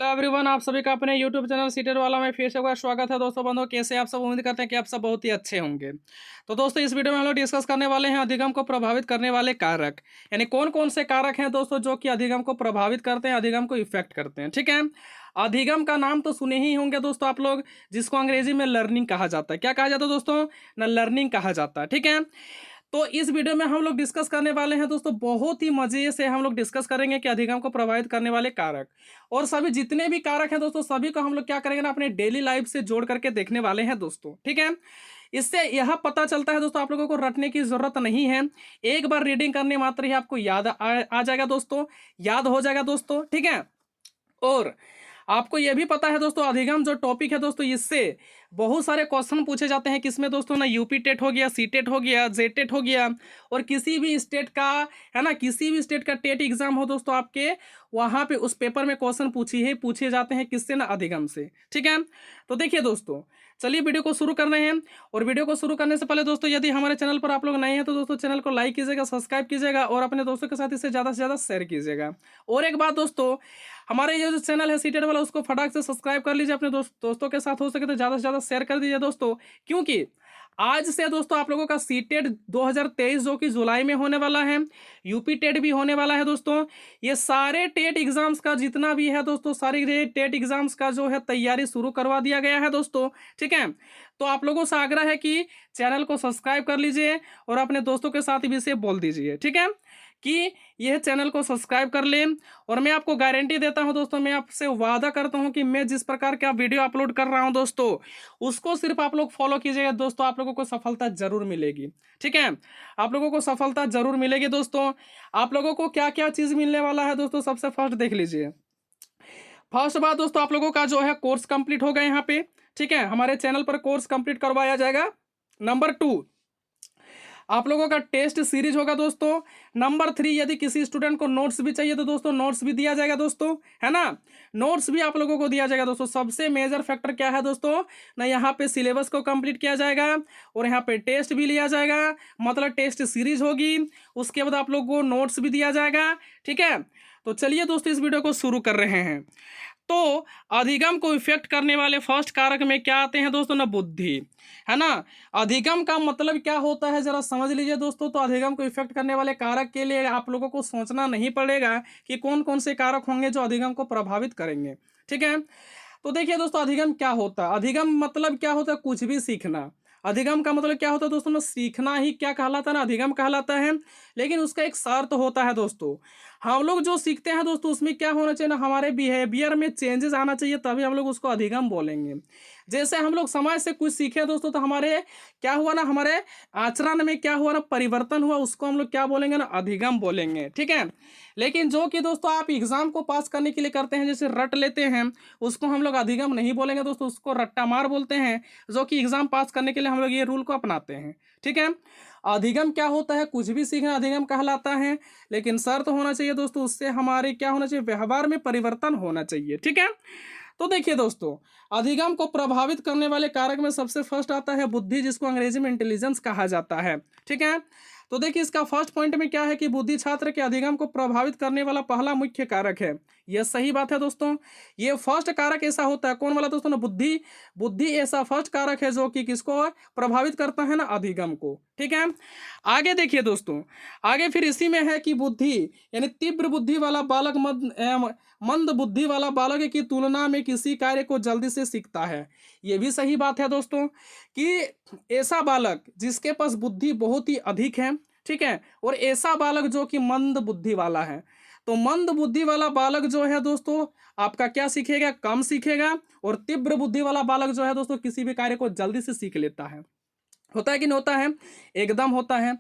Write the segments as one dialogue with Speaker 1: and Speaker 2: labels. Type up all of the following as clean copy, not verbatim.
Speaker 1: Hello everyone, आप सभी का अपने यूट्यूब चैनल सीटेड वाला में फिर से आपका स्वागत है। दोस्तों बंधुओं, कैसे आप सब? उम्मीद करते हैं कि आप सब बहुत ही अच्छे होंगे। तो दोस्तों, इस वीडियो में हम लोग डिस्कस करने वाले हैं अधिगम को प्रभावित करने वाले कारक। यानी कौन कौन से कारक हैं दोस्तों जो कि अधिगम को प्रभावित करते हैं, अधिगम को इफेक्ट करते हैं। ठीक है। अधिगम का नाम तो सुने ही होंगे दोस्तों आप लोग, जिसको अंग्रेजी में लर्निंग कहा जाता है। क्या कहा जाता है दोस्तों? ना, लर्निंग कहा जाता है। ठीक है। तो इस वीडियो में हम लोग डिस्कस करने वाले हैं दोस्तों, बहुत ही मजे से हम लोग डिस्कस करेंगे कि अधिगम को प्रभावित करने वाले कारक और सभी जितने भी कारक हैं दोस्तों, सभी को हम लोग क्या करेंगे ना, अपने डेली लाइफ से जोड़ करके देखने वाले हैं दोस्तों। ठीक है। इससे यह पता चलता है दोस्तों, आप लोगों को रटने की जरूरत नहीं है। एक बार रीडिंग करने मात्र ही आपको याद आ जाएगा दोस्तों, याद हो जाएगा दोस्तों। ठीक है। और आपको यह भी पता है दोस्तों, अधिगम जो टॉपिक है दोस्तों, इससे बहुत सारे क्वेश्चन पूछे जाते हैं। किसमें दोस्तों? ना, यूपी टेट हो गया, सी टेट हो गया, जे टेट हो गया, और किसी भी स्टेट का, है ना, किसी भी स्टेट का टेट एग्जाम हो दोस्तों, आपके वहां पे उस पेपर में क्वेश्चन पूछे जाते हैं। किससे? ना, अधिगम से। ठीक है। तो देखिए दोस्तों, चलिए वीडियो को शुरू कर रहे हैं। और वीडियो को शुरू करने से पहले दोस्तों, यदि हमारे चैनल पर आप लोग नए हैं तो दोस्तों चैनल को लाइक कीजिएगा, सब्सक्राइब कीजिएगा और अपने दोस्तों के साथ इसे ज़्यादा से ज़्यादा शेयर कीजिएगा। और एक बात दोस्तों, हमारे ये जो चैनल है सीटेड वाला, उसको फटाक से सब्सक्राइब कर लीजिए, अपने दोस्तों के साथ हो सके तो ज़्यादा से ज़्यादा शेयर कर दीजिए दोस्तों। क्योंकि आज से दोस्तों आप लोगों का सीटेड 2023 जो कि जुलाई में होने वाला है, यूपी टेट भी होने वाला है दोस्तों। ये सारे टेट एग्जाम्स का जितना भी है दोस्तों, सारी टेट एग्जाम्स का जो है तैयारी शुरू करवा दिया गया है दोस्तों। ठीक है। तो आप लोगों से आग्रह है कि चैनल को सब्सक्राइब कर लीजिए और अपने दोस्तों के साथ भी इसे बोल दीजिए। ठीक है, कि यह चैनल को सब्सक्राइब कर लें। और मैं आपको गारंटी देता हूं दोस्तों, मैं आपसे वादा करता हूं कि मैं जिस प्रकार का वीडियो अपलोड कर रहा हूं दोस्तों, उसको सिर्फ आप लोग फॉलो कीजिएगा दोस्तों, आप लोगों को सफलता जरूर मिलेगी। ठीक है। आप लोगों को सफलता जरूर मिलेगी दोस्तों। आप लोगों को क्या क्या चीज़ मिलने वाला है दोस्तों, सबसे फर्स्ट देख लीजिए। फर्स्ट बात दोस्तों, आप लोगों का जो है कोर्स कंप्लीट होगा यहाँ पे। ठीक है, हमारे चैनल पर कोर्स कंप्लीट करवाया जाएगा। नंबर 2, आप लोगों का टेस्ट सीरीज होगा दोस्तों। नंबर 3, यदि किसी स्टूडेंट को नोट्स भी चाहिए तो दोस्तों नोट्स भी दिया जाएगा दोस्तों, है ना। नोट्स भी आप लोगों को दिया जाएगा दोस्तों। सबसे मेजर फैक्टर क्या है दोस्तों ना, यहाँ पे सिलेबस को कंप्लीट किया जाएगा और यहाँ पे टेस्ट भी लिया जाएगा, मतलब टेस्ट सीरीज होगी। उसके बाद आप लोगों को नोट्स भी दिया जाएगा। ठीक है। तो चलिए दोस्तों, इस वीडियो को शुरू कर रहे हैं। तो अधिगम को इफेक्ट करने वाले फर्स्ट कारक में क्या आते हैं दोस्तों? ना, बुद्धि, है ना। अधिगम का मतलब क्या होता है, जरा समझ लीजिए दोस्तों। तो अधिगम को इफेक्ट करने वाले कारक के लिए आप लोगों को सोचना नहीं पड़ेगा कि कौन कौन से कारक होंगे जो अधिगम को प्रभावित करेंगे। ठीक है। तो देखिए दोस्तों, अधिगम क्या होता है? अधिगम मतलब क्या होता है? कुछ भी सीखना। अधिगम का मतलब क्या होता है दोस्तों? ना, सीखना ही क्या कहलाता है ना, अधिगम कहलाता है। लेकिन उसका एक शर्त होता है दोस्तों। हम लोग जो सीखते हैं दोस्तों, उसमें क्या होना चाहिए ना, हमारे बिहेवियर में चेंजेस आना चाहिए, तभी हम लोग उसको अधिगम बोलेंगे। जैसे हम लोग समाज से कुछ सीखे दोस्तों, तो हमारे क्या हुआ ना, हमारे आचरण में क्या हुआ ना, परिवर्तन हुआ, उसको हम लोग क्या बोलेंगे ना, अधिगम बोलेंगे। ठीक है। लेकिन जो कि दोस्तों आप एग्जाम को पास करने के लिए करते हैं, जैसे रट लेते हैं, उसको हम लोग अधिगम नहीं बोलेंगे दोस्तों, उसको रट्टा मार बोलते हैं। जो कि एग्जाम पास करने के लिए हम लोग ये रूल को अपनाते हैं। ठीक है। अधिगम क्या होता है? कुछ भी सीखना अधिगम कहलाता है। लेकिन शर्त होना चाहिए दोस्तों, उससे हमारे क्या होना चाहिए, व्यवहार में परिवर्तन होना चाहिए। ठीक है। तो देखिए दोस्तों, अधिगम को प्रभावित करने वाले कारक में सबसे फर्स्ट आता है बुद्धि, जिसको अंग्रेजी में इंटेलिजेंस कहा जाता है। ठीक है। तो देखिए, इसका फर्स्ट पॉइंट में क्या है कि बुद्धि छात्र के अधिगम को प्रभावित करने वाला पहला मुख्य कारक है। यह सही बात है दोस्तों। ये फर्स्ट कारक ऐसा होता है, कौन वाला दोस्तों? ना, बुद्धि। बुद्धि ऐसा फर्स्ट कारक है जो कि किसको प्रभावित करता है ना, अधिगम को। ठीक है। आगे देखिए दोस्तों, आगे फिर इसी में है कि बुद्धि यानी तीव्र बुद्धि वाला बालक मंद बुद्धि वाला बालक की तुलना में किसी कार्य को जल्दी से सीखता है। ये भी सही बात है दोस्तों, कि ऐसा बालक जिसके पास बुद्धि बहुत ही अधिक है, ठीक है, और ऐसा बालक जो कि मंद बुद्धि वाला है। तो मंद बुद्धि वाला बालक जो है दोस्तों, आपका क्या सीखेगा? कम सीखेगा। और तीव्र बुद्धि वाला बालक जो है दोस्तों, किसी भी कार्य को जल्दी से सीख लेता है। होता है कि नहीं होता है? एकदम होता है।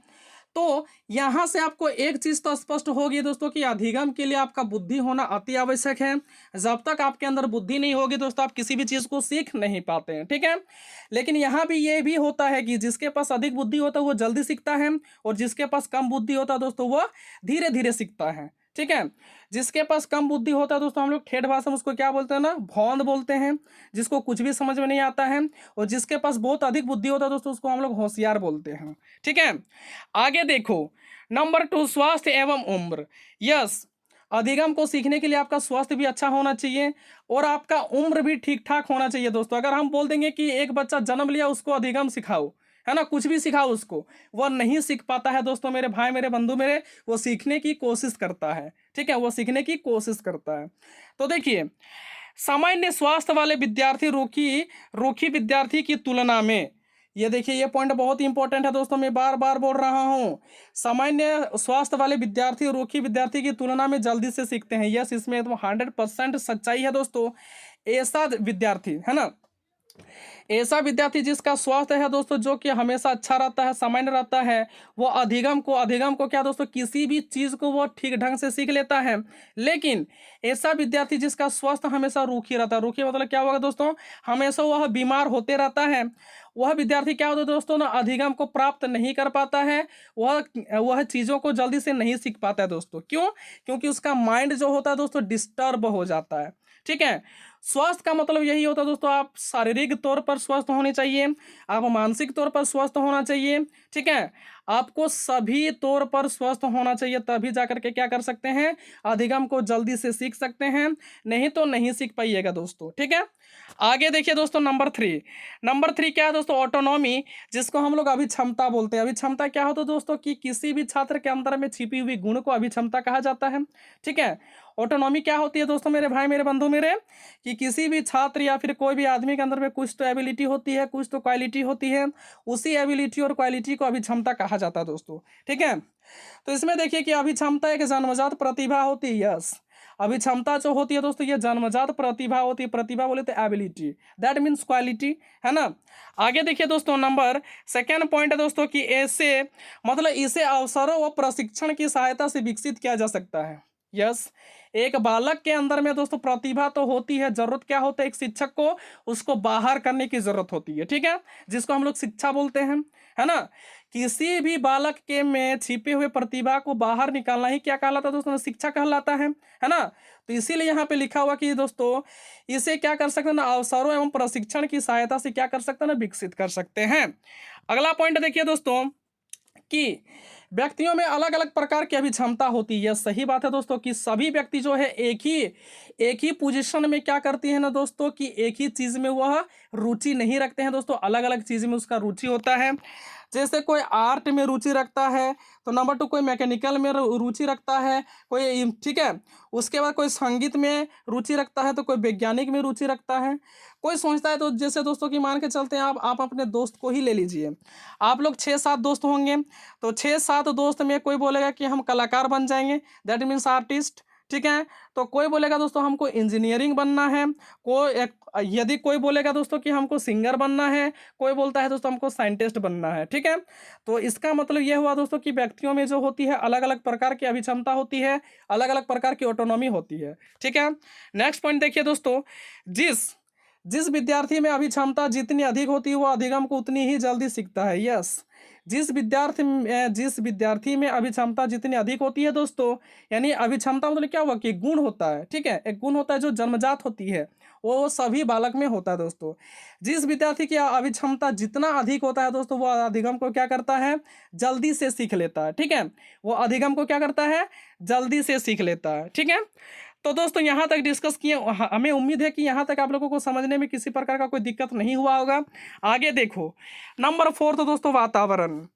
Speaker 1: तो यहाँ से आपको एक चीज़ तो स्पष्ट होगी दोस्तों, कि अधिगम के लिए आपका बुद्धि होना अति आवश्यक है। जब तक आपके अंदर बुद्धि नहीं होगी दोस्तों, आप किसी भी चीज़ को सीख नहीं पाते हैं। ठीक है। लेकिन यहाँ भी ये भी होता है कि जिसके पास अधिक बुद्धि होता है वो जल्दी सीखता है, और जिसके पास कम बुद्धि होता है दोस्तों, वो धीरे धीरे सीखता है। ठीक है। जिसके पास कम बुद्धि होता है दोस्तों, हम लोग ठेठ भाषा में उसको क्या बोलते हैं ना, भौंद बोलते हैं, जिसको कुछ भी समझ में नहीं आता है। और जिसके पास बहुत अधिक बुद्धि होता है दोस्तों, उसको हम लोग होशियार बोलते हैं। ठीक है। आगे देखो, नंबर 2, स्वास्थ्य एवं उम्र। यस, अधिगम को सीखने के लिए आपका स्वास्थ्य भी अच्छा होना चाहिए और आपका उम्र भी ठीक ठाक होना चाहिए दोस्तों। अगर हम बोल देंगे कि एक बच्चा जन्म लिया उसको अधिगम सिखाओ, है ना, कुछ भी सिखाओ उसको, वह नहीं सीख पाता है दोस्तों। मेरे भाई, मेरे बंधु मेरे, वो सीखने की कोशिश करता है, ठीक है, वो सीखने की कोशिश करता है। तो देखिए, सामान्य स्वास्थ्य वाले विद्यार्थी रोगी रोगी विद्यार्थी की तुलना में, ये देखिए ये पॉइंट बहुत ही इंपॉर्टेंट है दोस्तों, मैं बार बार बोल रहा हूँ। सामान्य स्वास्थ्य वाले विद्यार्थी रोगी विद्यार्थी की तुलना में जल्दी से सीखते हैं। यस, इसमें तो 100% सच्चाई है दोस्तों। ऐसा विद्यार्थी, है ना, ऐसा विद्यार्थी जिसका स्वास्थ्य है दोस्तों जो कि हमेशा अच्छा रहता है, सामान्य रहता है, वो अधिगम को क्या दोस्तों, किसी भी चीज़ को वो ठीक ढंग से सीख लेता है। लेकिन ऐसा विद्यार्थी जिसका स्वास्थ्य हमेशा रूखी रहता है, रूखी मतलब क्या होगा दोस्तों, हमेशा वह बीमार होते रहता है, वह विद्यार्थी क्या होता है दोस्तों ना, अधिगम को प्राप्त नहीं कर पाता है, वह चीज़ों को जल्दी से नहीं सीख पाता है दोस्तों। क्यों? क्योंकि उसका माइंड जो होता है दोस्तों डिस्टर्ब हो जाता है, ठीक है। स्वास्थ्य का मतलब यही होता है दोस्तों, आप शारीरिक तौर पर स्वस्थ होने चाहिए, आप मानसिक तौर पर स्वस्थ होना चाहिए, ठीक है, आपको सभी तौर पर स्वस्थ होना चाहिए, तभी जाकर के क्या कर सकते हैं, अधिगम को जल्दी से सीख सकते हैं, नहीं तो नहीं सीख पाइएगा दोस्तों, ठीक है। आगे देखिए दोस्तों, नंबर 3 क्या है दोस्तों, ऑटोनॉमी, जिसको हम लोग अभिक्षमता बोलते हैं। अभिक्षमता क्या होता है दोस्तों, कि किसी भी छात्र के अंदर में छिपी हुई गुण को अभिक्षमता कहा जाता है, ठीक है। ऑटोनॉमी क्या होती है दोस्तों, मेरे भाई, मेरे बंधु मेरे, कि किसी भी छात्र या फिर कोई भी आदमी के अंदर में कुछ तो एबिलिटी होती है, कुछ तो क्वालिटी होती है, उसी एबिलिटी और क्वालिटी को अभिक्षमता कहा जाता है दोस्तों, ठीक है। तो इसमें देखिए कि अभिक्षमता एक जन्मजात प्रतिभा होती है। यस, अभिक्षमता जो होती है दोस्तों, ये जन्मजात प्रतिभा होती है। प्रतिभा बोले तो एबिलिटी, दैट मीन्स क्वालिटी, है ना। आगे देखिए दोस्तों, नंबर 2 पॉइंट है दोस्तों कि ऐसे मतलब इसे अवसरों व प्रशिक्षण की सहायता से विकसित किया जा सकता है। यस, एक बालक के अंदर में दोस्तों प्रतिभा तो होती है, जरूरत क्या होता है, एक शिक्षक को उसको बाहर करने की जरूरत होती है, ठीक है, जिसको हम लोग शिक्षा बोलते हैं, है ना। किसी भी बालक के में छिपे हुए प्रतिभा को बाहर निकालना ही क्या कहलाता है दोस्तों, शिक्षा कहलाता है ना। तो इसीलिए यहाँ पे लिखा हुआ कि दोस्तों इसे क्या कर सकते हैं ना, अवसरों एवं प्रशिक्षण की सहायता से क्या कर सकते हैं ना, विकसित कर सकते हैं। अगला पॉइंट देखिए दोस्तों कि व्यक्तियों में अलग अलग प्रकार की अभी क्षमता होती है। सही बात है दोस्तों कि सभी व्यक्ति जो है एक ही पोजीशन में क्या करती है ना दोस्तों, कि एक ही चीज़ में वह रुचि नहीं रखते हैं दोस्तों, अलग अलग चीज़ में उसका रुचि होता है। जैसे कोई आर्ट में रुचि रखता है, तो नंबर 2 कोई मैकेनिकल में रुचि रखता है, कोई, ठीक है, उसके बाद कोई संगीत में रुचि रखता है, तो कोई वैज्ञानिक में रुचि रखता है, कोई सोचता है, तो जैसे दोस्तों की मान के चलते हैं, आप अपने दोस्त को ही ले लीजिए, आप लोग 6-7 दोस्त होंगे, तो 6-7 दोस्त में कोई बोलेगा कि हम कलाकार बन जाएंगे, दैट मीन्स आर्टिस्ट, ठीक है। तो कोई बोलेगा दोस्तों हमको इंजीनियरिंग बनना है, यदि कोई बोलेगा दोस्तों कि हमको सिंगर बनना है, कोई बोलता है दोस्तों हमको साइंटिस्ट बनना है, ठीक है। तो इसका मतलब यह हुआ दोस्तों कि व्यक्तियों में जो होती है अलग अलग प्रकार की अभिक्षमता होती है, अलग अलग प्रकार की ऑटोनॉमी होती है, ठीक है। नेक्स्ट पॉइंट देखिए दोस्तों, जिस जिस विद्यार्थी में अभिक्षमता जितनी अधिक होती है वो अधिगम को उतनी ही जल्दी सीखता है। यस, जिस विद्यार्थी में अभिक्षमता जितनी अधिक होती है दोस्तों, यानी अभिक्षमता मतलब क्या हुआ कि गुण होता है, ठीक है, एक गुण होता है जो जन्मजात होती है, वो सभी बालक में होता है दोस्तों। जिस विद्यार्थी की अभिक्षमता जितना अधिक होता है दोस्तों, वो अधिगम को क्या करता है, जल्दी से सीख लेता है, ठीक है, वो अधिगम को क्या करता है, जल्दी से सीख लेता है, ठीक है। तो दोस्तों यहाँ तक डिस्कस किए, हमें उम्मीद है कि यहाँ तक आप लोगों को समझने में किसी प्रकार का कोई दिक्कत नहीं हुआ होगा। आगे देखो, नंबर 4 तो दोस्तों वातावरण,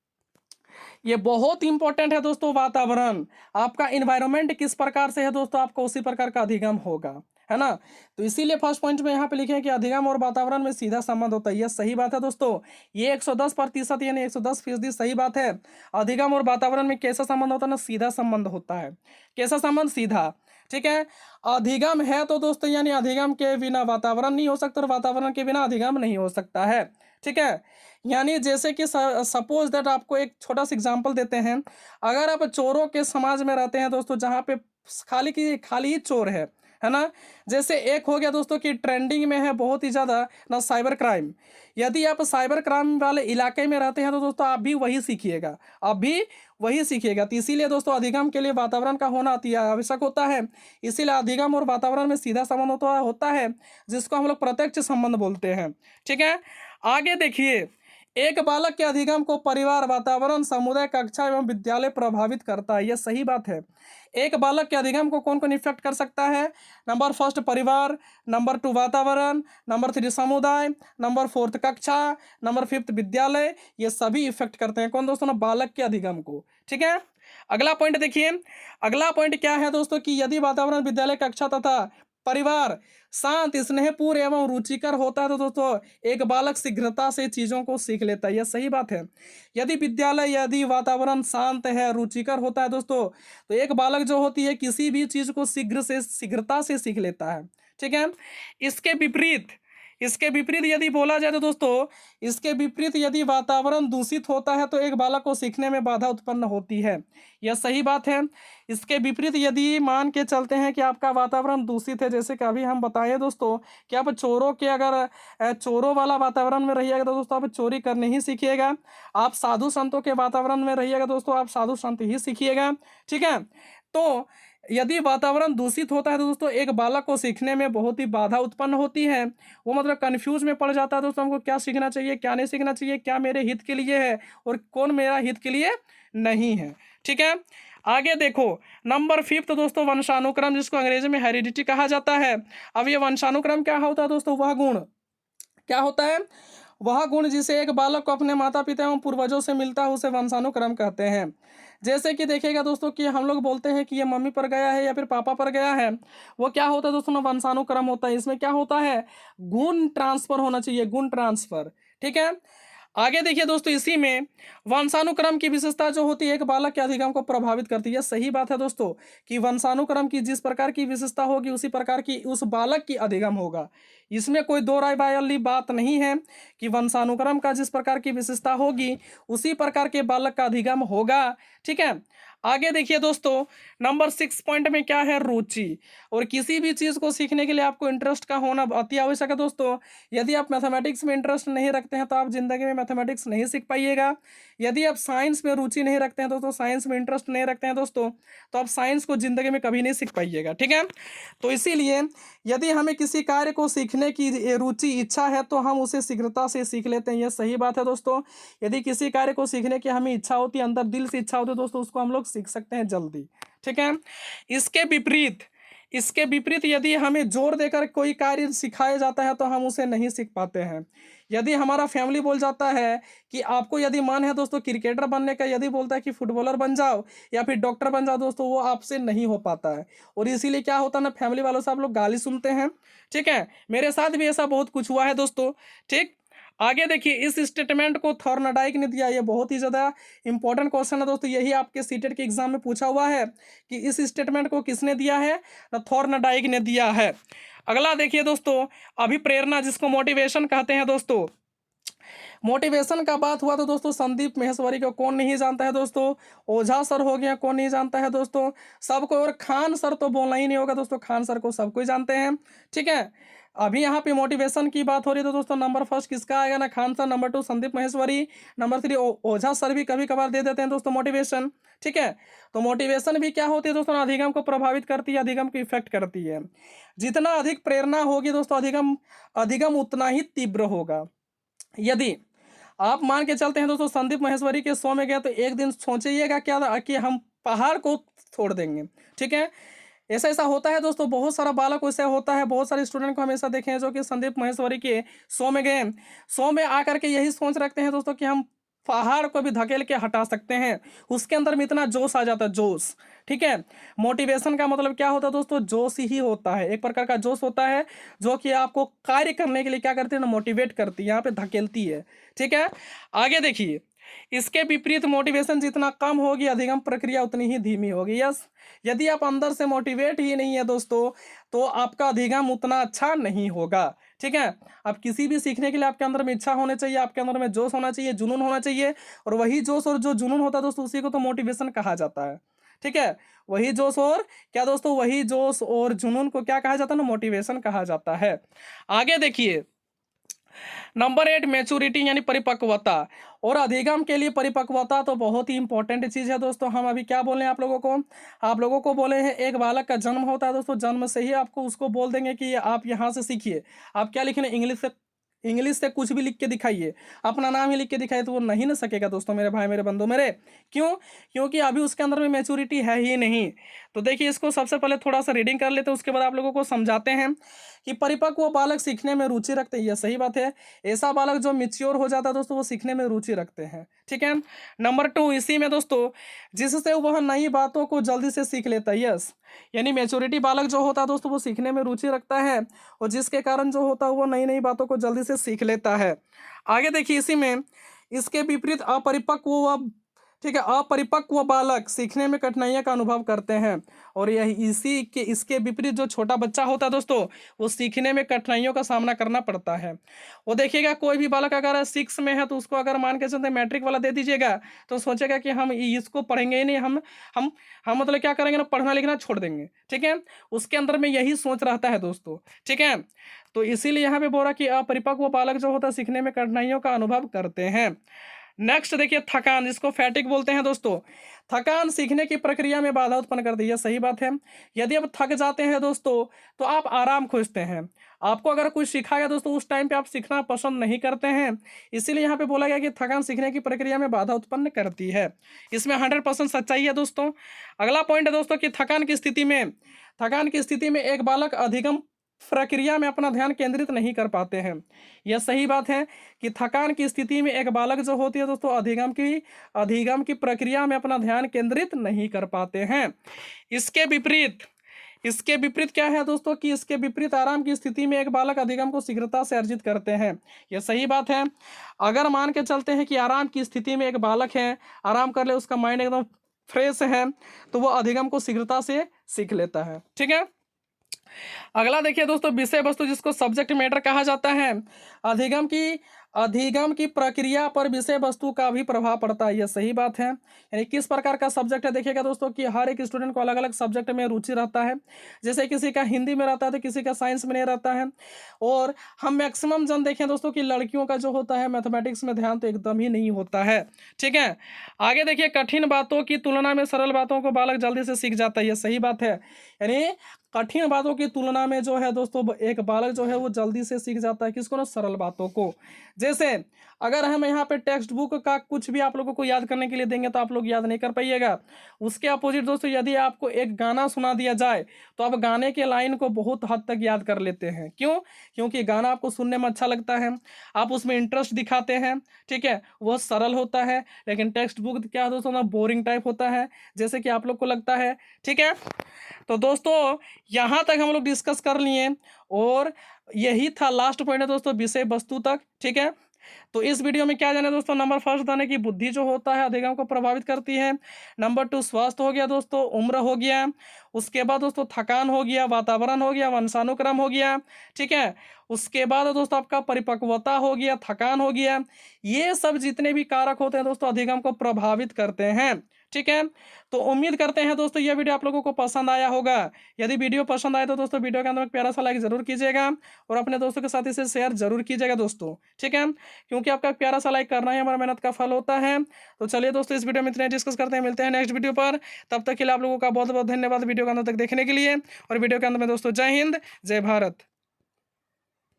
Speaker 1: ये बहुत इंपॉर्टेंट है दोस्तों। वातावरण, आपका इन्वायरमेंट किस प्रकार से है दोस्तों, आपको उसी प्रकार का अधिगम होगा, है ना। तो इसीलिए फर्स्ट पॉइंट में यहाँ पे लिखे हैं कि अधिगम और वातावरण में सीधा संबंध होता है। यह सही बात है दोस्तों, ये 110% यानी 110% सही बात है। अधिगम और वातावरण में कैसा संबंध होता है ना, सीधा संबंध होता है। कैसा संबंध, सीधा, ठीक है। अधिगम है तो दोस्तों यानी अधिगम के बिना वातावरण नहीं हो सकता, और वातावरण के बिना अधिगम नहीं हो सकता है, ठीक है। यानी जैसे कि सपोज दैट आपको एक छोटा सा एग्जांपल देते हैं, अगर आप चोरों के समाज में रहते हैं दोस्तों, जहाँ पे खाली ही चोर है ना। जैसे एक हो गया दोस्तों कि ट्रेंडिंग में है बहुत ही ज़्यादा ना साइबर क्राइम, यदि आप साइबर क्राइम वाले इलाके में रहते हैं तो दोस्तों आप भी वही सीखिएगा, तो इसीलिए दोस्तों अधिगम के लिए वातावरण का होना अति आवश्यक होता है। इसीलिए अधिगम और वातावरण में सीधा संबंध होता है, जिसको हम लोग प्रत्यक्ष संबंध बोलते हैं, ठीक है। आगे देखिए, एक बालक के अधिगम को परिवार, वातावरण, समुदाय, कक्षा एवं विद्यालय प्रभावित करता है। यह सही बात है। एक बालक के अधिगम को कौन कौन इफेक्ट कर सकता है? नंबर फर्स्ट परिवार, नंबर टू वातावरण, नंबर थ्री समुदाय, नंबर फोर्थ कक्षा, नंबर फिफ्थ विद्यालय। ये सभी इफेक्ट करते हैं कौन दोस्तों ना? बालक के अधिगम को। ठीक है, अगला पॉइंट देखिए। अगला पॉइंट क्या है दोस्तों कि यदि वातावरण, विद्यालय, कक्षा तथा परिवार शांत, स्नेहपूर्ण एवं रुचिकर होता है तो दोस्तों एक बालक शीघ्रता से चीज़ों को सीख लेता है। यह सही बात है। यदि विद्यालय, यदि वातावरण शांत है, रुचिकर होता है दोस्तों, तो एक बालक जो होती है किसी भी चीज़ को शीघ्रता से सीख लेता है। ठीक है, इसके विपरीत इसके विपरीत यदि बोला जाए तो दोस्तों, इसके विपरीत यदि वातावरण दूषित होता है तो एक बालक को सीखने में बाधा उत्पन्न होती है। यह सही बात है। इसके विपरीत यदि मान के चलते हैं कि आपका वातावरण दूषित है, जैसे कि अभी हम बताए दोस्तों कि आप चोरों के अगर चोरों वाला वातावरण में रहिएगा तो दोस्तों आप चोरी करने ही सीखिएगा। आप साधु संतों के वातावरण में रहिएगा दोस्तों, आप साधु संत ही सीखिएगा। ठीक है, तो यदि वातावरण दूषित होता है तो दोस्तों एक बालक को सीखने में बहुत ही बाधा उत्पन्न होती है। वो मतलब कन्फ्यूज में पड़ जाता है दोस्तों, हमको क्या सीखना चाहिए, क्या नहीं सीखना चाहिए, क्या मेरे हित के लिए है और कौन मेरा हित के लिए नहीं है। ठीक है, आगे देखो नंबर फिफ्थ दोस्तों वंशानुक्रम, जिसको अंग्रेजी में हेरिडिटी कहा जाता है। अब ये वंशानुक्रम क्या होता है दोस्तों? वह गुण क्या होता है? वह गुण जिसे एक बालक को अपने माता पिता एवं पूर्वजों से मिलता है उसे वंशानुक्रम कहते हैं। जैसे कि देखिएगा दोस्तों कि हम लोग बोलते हैं कि ये मम्मी पर गया है या फिर पापा पर गया है, वो क्या होता है दोस्तों ना? वंशानुक्रम होता है। इसमें क्या होता है? गुण ट्रांसफर होना चाहिए, गुण ट्रांसफर। ठीक है, आगे देखिए दोस्तों, इसी में वंशानुक्रम की विशेषता जो होती है एक बालक के अधिगम को प्रभावित करती है। सही बात है दोस्तों कि वंशानुक्रम की जिस प्रकार की विशेषता होगी उसी प्रकार की उस बालक की अधिगम होगा। इसमें कोई दो राय वाली बात नहीं है कि वंशानुक्रम का जिस प्रकार की विशेषता होगी उसी प्रकार के बालक का अधिगम होगा। ठीक है, आगे देखिए दोस्तों, नंबर 6 पॉइंट में क्या है? रुचि। और किसी भी चीज़ को सीखने के लिए आपको इंटरेस्ट का होना अति आवश्यक है दोस्तों। यदि आप मैथमेटिक्स में इंटरेस्ट नहीं रखते हैं तो आप जिंदगी में मैथमेटिक्स नहीं सीख पाइएगा। यदि आप साइंस में रुचि नहीं रखते हैं दोस्तों, साइंस में इंटरेस्ट नहीं रखते हैं दोस्तों, तो आप साइंस को जिंदगी में कभी नहीं सीख पाइएगा। ठीक है, तो इसीलिए यदि हमें किसी कार्य को सीखने की रुचि, इच्छा है तो हम उसे शीघ्रता से सीख लेते हैं। यह सही बात है दोस्तों। यदि किसी कार्य को सीखने की हमें इच्छा होती है, अंदर दिल से इच्छा होती है दोस्तों, उसको हम लोग सीख सकते हैं जल्दी। ठीक है, इसके विपरीत इसके विपरीत यदि हमें जोर देकर कोई कार्य सिखाया जाता है तो हम उसे नहीं सीख पाते हैं। यदि हमारा फैमिली बोल जाता है कि आपको यदि मन है दोस्तों क्रिकेटर बनने का, यदि बोलता है कि फुटबॉलर बन जाओ या फिर डॉक्टर बन जाओ दोस्तों, वो आपसे नहीं हो पाता है। और इसीलिए क्या होता है ना, फैमिली वालों से आप लोग गाली सुनते हैं। ठीक है, मेरे साथ भी ऐसा बहुत कुछ हुआ है दोस्तों। ठीक, आगे देखिए, इस स्टेटमेंट को थॉर्नडाइक ने दिया। ये बहुत ही ज़्यादा इंपॉर्टेंट क्वेश्चन है दोस्तों, यही आपके सीटेट के एग्जाम में पूछा हुआ है कि इस स्टेटमेंट को किसने दिया है? ना थॉर्नडाइक ने दिया है। अगला देखिए दोस्तों, अभिप्रेरणा, जिसको मोटिवेशन कहते हैं दोस्तों। मोटिवेशन का बात हुआ तो दोस्तों संदीप माहेश्वरी को कौन नहीं जानता है दोस्तों? ओझा सर हो गया, कौन नहीं जानता है दोस्तों? सबको। और खान सर तो बोलना ही नहीं होगा दोस्तों, खान सर को सब कोई जानते हैं। ठीक है, अभी यहाँ पे मोटिवेशन की बात हो रही है तो दोस्तों नंबर फर्स्ट किसका आएगा? ना Khan sir, number 2 Sandeep Maheshwari, number 3 ओझा सर भी कभी कभार दे देते हैं दोस्तों मोटिवेशन। ठीक है, तो मोटिवेशन भी क्या होती है दोस्तों? अधिगम को प्रभावित करती है, अधिगम को इफेक्ट करती है। जितना अधिक प्रेरणा होगी दोस्तों अधिगम अधिगम उतना ही तीव्र होगा। यदि आप मान के चलते हैं दोस्तों संदीप माहेश्वरी के शो में गया तो एक दिन सोचिएगा क्या था कि हम पहाड़ को छोड़ देंगे। ठीक है, ऐसा ऐसा होता है दोस्तों, बहुत सारा बालक वैसा होता है। बहुत सारे स्टूडेंट को हमेशा देखे हैं जो कि संदीप माहेश्वरी के शो में गए, शो में आकर के यही सोच रखते हैं दोस्तों कि हम पहाड़ को भी धकेल के हटा सकते हैं। उसके अंदर में इतना जोश आ जाता है, जोश। ठीक है, मोटिवेशन का मतलब क्या होता है दोस्तों? जोश ही होता है, एक प्रकार का जोश होता है जो कि आपको कार्य करने के लिए क्या करती है ना, मोटिवेट करती है, यहाँ पे धकेलती है। ठीक है, आगे देखिए, इसके विपरीत मोटिवेशन जितना कम होगी अधिगम प्रक्रिया उतनी ही धीमी होगी। यस, यदि आप अंदर से मोटिवेट ही नहीं है दोस्तों तो आपका अधिगम उतना अच्छा नहीं होगा। ठीक है, आप किसी भी सीखने के लिए आपके अंदर में इच्छा होनी चाहिए, आपके अंदर में जोश होना चाहिए, जुनून होना चाहिए। और वही जोश और जो जुनून होता है दोस्तों उसी को तो मोटिवेशन कहा जाता है। ठीक है, वही जोश और क्या दोस्तों, वही जोश और जुनून को क्या कहा जाता है ना, मोटिवेशन कहा जाता है। आगे देखिए, नंबर 8 मैच्योरिटी यानी परिपक्वता। और अधिगम के लिए परिपक्वता तो बहुत ही इंपॉर्टेंट चीज़ है दोस्तों। हम अभी क्या बोले हैं आप लोगों को बोले हैं एक बालक का जन्म होता है दोस्तों, जन्म से ही आपको उसको बोल देंगे कि आप यहाँ से सीखिए। आप क्या लिखेंगे? इंग्लिश से इंग्लिश से कुछ भी लिख के दिखाइए, अपना नाम ही लिख के दिखाइए, तो वो नहीं ना सकेगा दोस्तों, मेरे भाई मेरे बंधु मेरे। क्यों? क्योंकि अभी उसके अंदर में मैच्योरिटी है ही नहीं। तो देखिए, इसको सबसे पहले थोड़ा सा रीडिंग कर लेते हैं, उसके बाद आप लोगों को समझाते हैं कि परिपक्व बालक सीखने में रुचि रखते हैं। यह सही बात है। ऐसा बालक जो मिच्योर हो जाता है दोस्तों, वो सीखने में रुचि रखते हैं। ठीक है। नंबर 2, इसी में दोस्तों, जिससे वह नई बातों को जल्दी से सीख लेता है। यस, यानी मैच्योरिटी बालक जो होता है दोस्तों, वो सीखने में रुचि रखता है, और जिसके कारण जो होता है वो नई नई बातों को जल्दी से सीख लेता है। आगे देखिए, इसी में इसके विपरीत अपरिपक्व व ठीक है, अपरिपक्व बालक सीखने में कठिनाइयों का अनुभव करते हैं, और यही इसी के इसके विपरीत जो छोटा बच्चा होता है दोस्तों, वो सीखने में कठिनाइयों का सामना करना पड़ता है। वो देखिएगा, कोई भी बालक अगर 6 में है तो उसको अगर मान के चलते मैट्रिक वाला दे दीजिएगा, तो सोचेगा कि हम इसको पढ़ेंगे ही नहीं, हम हम मतलब क्या करेंगे ना, पढ़ना लिखना छोड़ देंगे। ठीक है, उसके अंदर में यही सोच रहता है दोस्तों। ठीक है, तो इसीलिए यहाँ पे बोल रहा कि अपरिपक्व बालक जो होता है सीखने में कठिनाइयों का अनुभव करते हैं। नेक्स्ट देखिए, थकान, जिसको फैटिक बोलते हैं दोस्तों। थकान सीखने की प्रक्रिया में बाधा उत्पन्न करती है। सही बात है। यदि आप थक जाते हैं दोस्तों, तो आप आराम खोजते हैं। आपको अगर कुछ सिखाया दोस्तों, उस टाइम पे आप सीखना पसंद नहीं करते हैं। इसीलिए यहाँ पे बोला गया कि थकान सीखने की प्रक्रिया में बाधा उत्पन्न करती है। इसमें 100% सच्चाई है दोस्तों। अगला पॉइंट है दोस्तों कि थकान की स्थिति में एक बालक अधिगम प्रक्रिया में अपना ध्यान केंद्रित नहीं कर पाते हैं। यह सही बात है कि थकान की स्थिति में एक बालक जो होती है दोस्तों, अधिगम की प्रक्रिया में अपना ध्यान केंद्रित नहीं कर पाते हैं। इसके विपरीत क्या है दोस्तों, कि इसके विपरीत आराम की स्थिति में एक बालक अधिगम को शीघ्रता से अर्जित करते हैं। यह सही बात है। अगर मान के चलते हैं कि आराम की स्थिति में एक बालक है, आराम कर ले, उसका माइंड एकदम फ्रेश है, तो वो अधिगम को शीघ्रता से सीख लेता है। ठीक है। अगला देखिए दोस्तों, विषय वस्तु, जिसको सब्जेक्ट मैटर कहा जाता है। अधिगम की प्रक्रिया पर विषय वस्तु का भी प्रभाव पड़ता है। यह सही बात है। यानी किस प्रकार का सब्जेक्ट है, देखिएगा दोस्तों कि हर एक स्टूडेंट को अलग अलग सब्जेक्ट में रुचि रहता है। जैसे किसी का हिंदी में रहता है, तो किसी का साइंस में नहीं रहता है। और हम मैक्सिमम जन देखें दोस्तों कि लड़कियों का जो होता है मैथमेटिक्स में ध्यान तो एकदम ही नहीं होता है। ठीक है। आगे देखिए, कठिन बातों की तुलना में सरल बातों को बालक जल्दी से सीख जाता है। यह सही बात है। यानी कठिन बातों की तुलना में जो है दोस्तों, एक बालक जो है वो जल्दी से सीख जाता है। किसको ना, सरल बातों को। जैसे अगर हम यहाँ पे टेक्स्ट बुक का कुछ भी आप लोगों को याद करने के लिए देंगे, तो आप लोग याद नहीं कर पाइएगा। उसके अपोजिट दोस्तों, यदि आपको एक गाना सुना दिया जाए, तो आप गाने के लाइन को बहुत हद तक याद कर लेते हैं। क्यों? क्योंकि गाना आपको सुनने में अच्छा लगता है, आप उसमें इंटरेस्ट दिखाते हैं। ठीक है, वह सरल होता है। लेकिन टेक्स्ट बुक क्या है दोस्तों ना, बोरिंग टाइप होता है, जैसे कि आप लोग को लगता है। ठीक है, तो दोस्तों यहाँ तक हम लोग डिस्कस कर लिए, और यही था लास्ट पॉइंट है दोस्तों, विषय वस्तु तक। ठीक है, तो इस वीडियो में क्या जाना दोस्तों, नंबर फर्स्ट जाने की बुद्धि जो होता है अधिगम को प्रभावित करती है। नंबर 2 स्वास्थ्य हो गया दोस्तों, उम्र हो गया। उसके बाद दोस्तों थकान हो गया, वातावरण हो गया, वंशानुक्रम हो गया। ठीक है, उसके बाद दोस्तों आपका परिपक्वता हो गया, थकान हो गया। ये सब जितने भी कारक होते हैं दोस्तों, अधिगम को प्रभावित करते हैं। ठीक है, तो उम्मीद करते हैं दोस्तों यह वीडियो आप लोगों को पसंद आया होगा। यदि वीडियो पसंद आए तो दोस्तों वीडियो के अंदर एक प्यारा सा लाइक जरूर कीजिएगा, और अपने दोस्तों के साथ इसे शेयर जरूर कीजिएगा दोस्तों। ठीक है, क्योंकि आपका प्यारा सा लाइक करना ही हमारा मेहनत का फल होता है। तो चलिए दोस्तों, इस वीडियो में इतने डिस्कस करते हैं, मिलते हैं नेक्स्ट वीडियो पर। तब तक के लिए आप लोगों का बहुत बहुत धन्यवाद वीडियो के अंदर तक देखने के लिए। और वीडियो के अंदर में दोस्तों, जय हिंद, जय भारत।